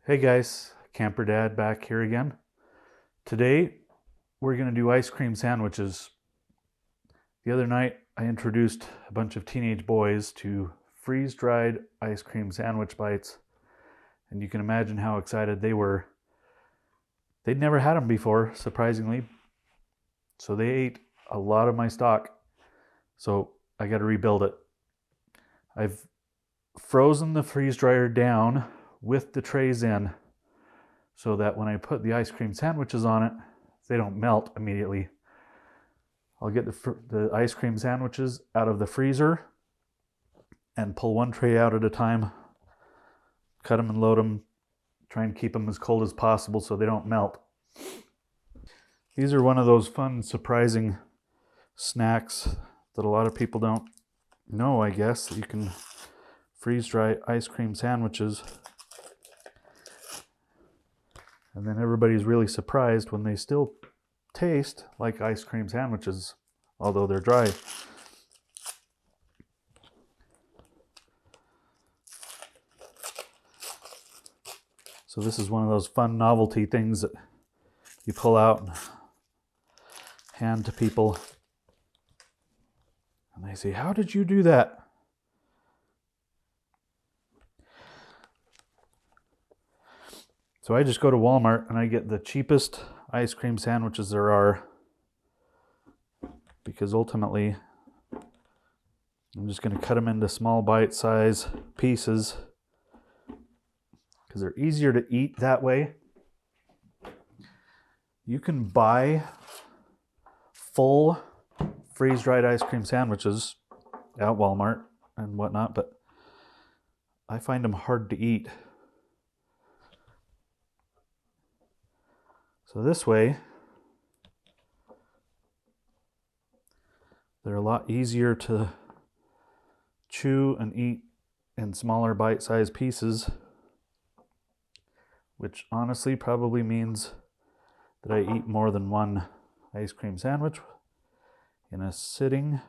Hey guys, Camper Dad back here again. Today we're going to do ice cream sandwiches. The other night I introduced a bunch of teenage boys to freeze-dried ice cream sandwich bites, and you can imagine how excited they were. They'd never had them before, surprisingly, so they ate a lot of my stock. So I got to rebuild it. I've frozen the freeze dryer down with the trays in, so that when I put the ice cream sandwiches on it, they don't melt immediately. I'll get the ice cream sandwiches out of the freezer and pull one tray out at a time, cut them and load them, try and keep them as cold as possible so they don't melt. These are one of those fun, surprising snacks that a lot of people don't know, I guess, that you can freeze dry ice cream sandwiches. And then everybody's really surprised when they still taste like ice cream sandwiches, although they're dry. So this is one of those fun novelty things that you pull out and hand to people. And they say, "How did you do that?" So I just go to Walmart and I get the cheapest ice cream sandwiches there are, because ultimately I'm just going to cut them into small bite-size pieces because they're easier to eat that way. You can buy full freeze-dried ice cream sandwiches at Walmart and whatnot, but I find them hard to eat. So this way, they're a lot easier to chew and eat in smaller bite-sized pieces, which honestly probably means that I eat more than one ice cream sandwich in a sitting.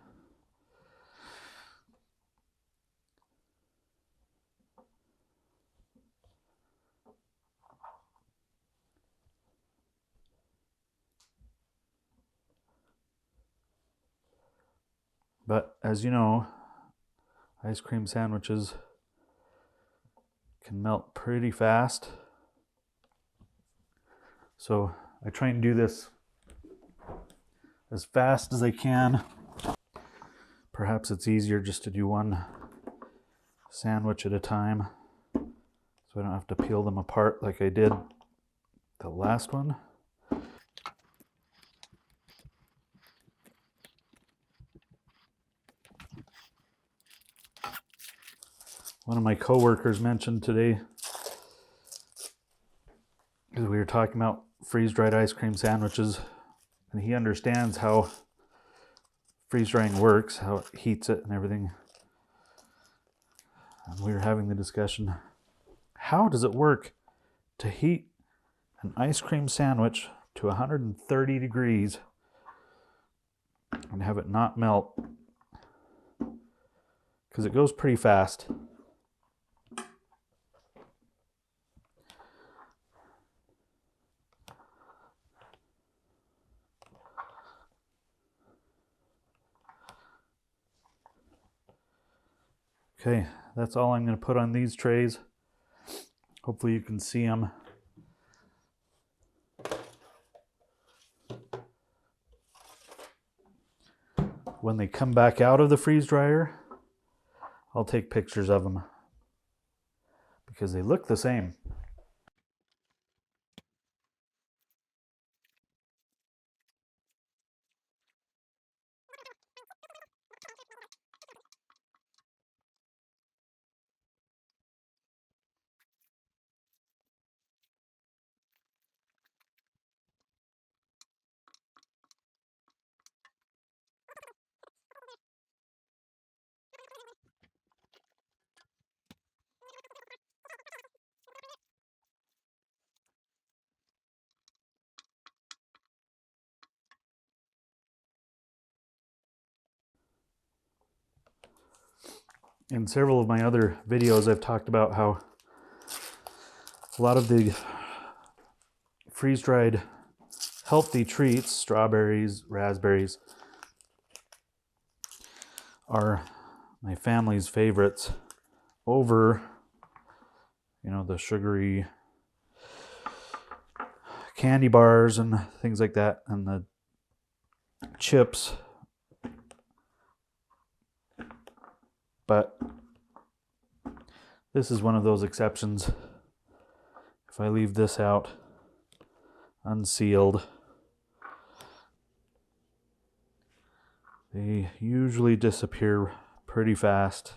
But as you know, ice cream sandwiches can melt pretty fast. So I try and do this as fast as I can. Perhaps it's easier just to do one sandwich at a time, so I don't have to peel them apart like I did the last one. One of my coworkers mentioned today, because we were talking about freeze-dried ice cream sandwiches, and he understands how freeze-drying works, how it heats it and everything. And we were having the discussion, how does it work to heat an ice cream sandwich to 130 degrees and have it not melt? Because it goes pretty fast. Okay, that's all I'm going to put on these trays. Hopefully you can see them. When they come back out of the freeze dryer, I'll take pictures of them because they look the same. In several of my other videos, I've talked about how A lot of the freeze-dried healthy treats, strawberries, raspberries, are my family's favorites over, you know, the sugary candy bars and things like that, and the chips. But this is one of those exceptions. If I leave this out unsealed, they usually disappear pretty fast.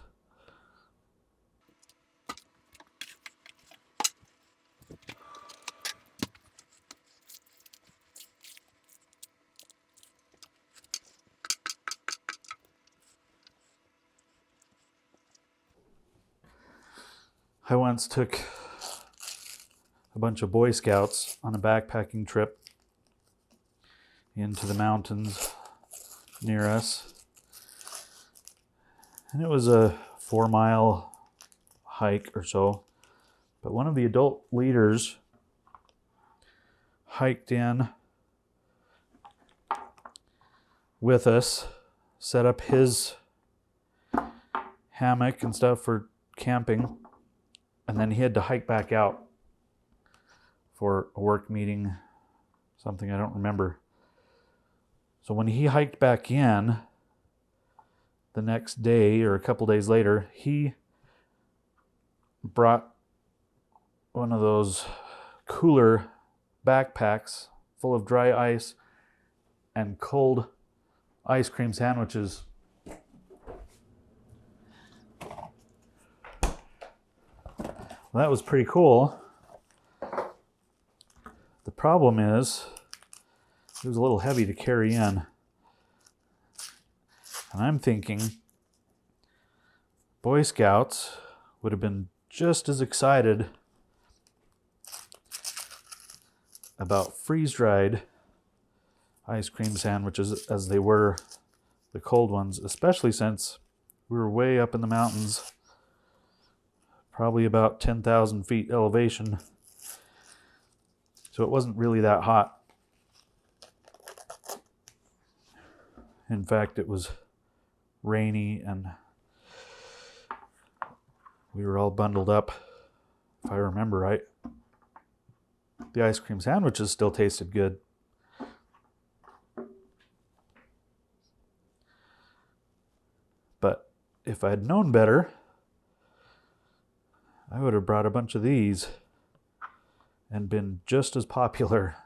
I once took a bunch of Boy Scouts on a backpacking trip into the mountains near us. And it was a 4-mile hike or so. But one of the adult leaders hiked in with us, set up his hammock and stuff for camping, and then he had to hike back out for a work meeting, something I don't remember. So when he hiked back in the next day or a couple days later, he brought one of those cooler backpacks full of dry ice and cold ice cream sandwiches. Well, that was pretty cool. The problem is it was a little heavy to carry in. And I'm thinking Boy Scouts would have been just as excited about freeze-dried ice cream sandwiches as they were the cold ones, especially since we were way up in the mountains, probably about 10,000 feet elevation. So it wasn't really that hot. In fact, it was rainy and we were all bundled up, if I remember right. The ice cream sandwiches still tasted good. But if I'd known better, I would have brought a bunch of these and been just as popular.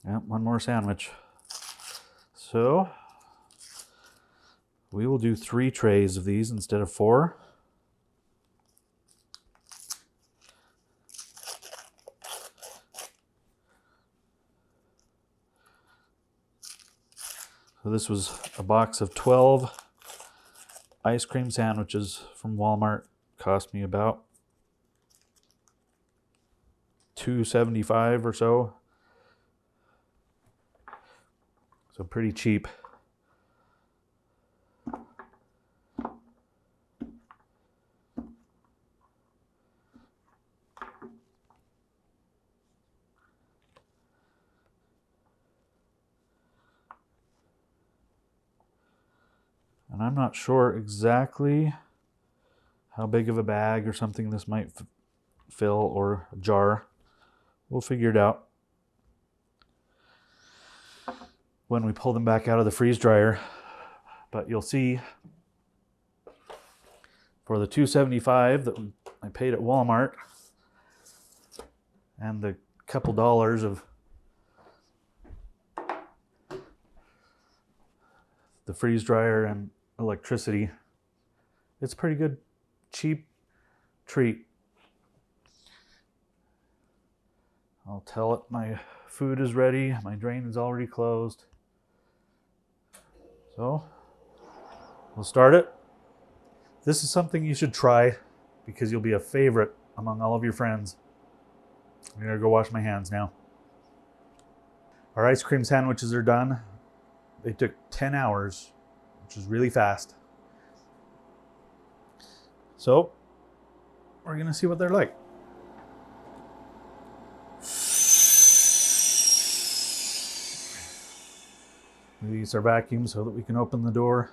Yeah, one more sandwich. So we will do 3 trays of these instead of 4. So this was a box of 12 ice cream sandwiches from Walmart. Cost me about $2.75 or so. So pretty cheap. And I'm not sure exactly how big of a bag or something this might fill, or a jar. We'll figure it out when we pull them back out of the freeze dryer. But you'll see for the $2.75 that I paid at Walmart and the couple dollars of the freeze dryer and electricity, it's a pretty good cheap treat. I'll tell it my food is ready, my drain is already closed. So we'll start it. This is something you should try because you'll be a favorite among all of your friends. I'm gonna go wash my hands now. Our ice cream sandwiches are done. They took 10 hours, which is really fast. So we're gonna see what they're like. We use our vacuum so that we can open the door.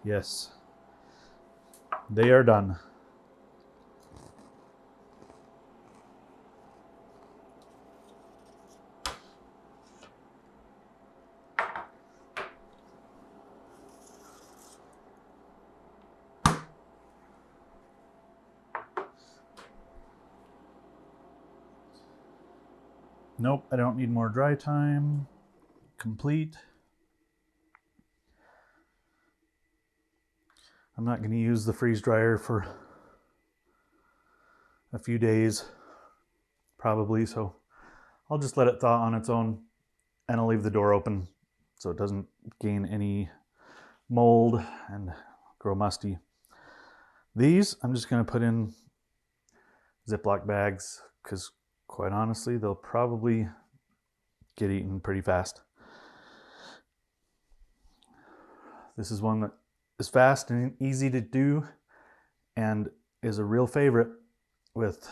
Yes, they are done. Nope, I don't need more dry time. Complete. I'm not going to use the freeze dryer for a few days, probably, so I'll just let it thaw on its own, and I'll leave the door open so it doesn't gain any mold and grow musty. These I'm just going to put in Ziploc bags because quite honestly they'll probably get eaten pretty fast. This is one that is fast and easy to do and is a real favorite with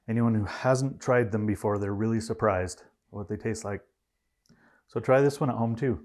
anyone who hasn't tried them before. They're really surprised what they taste like. So try this one at home too.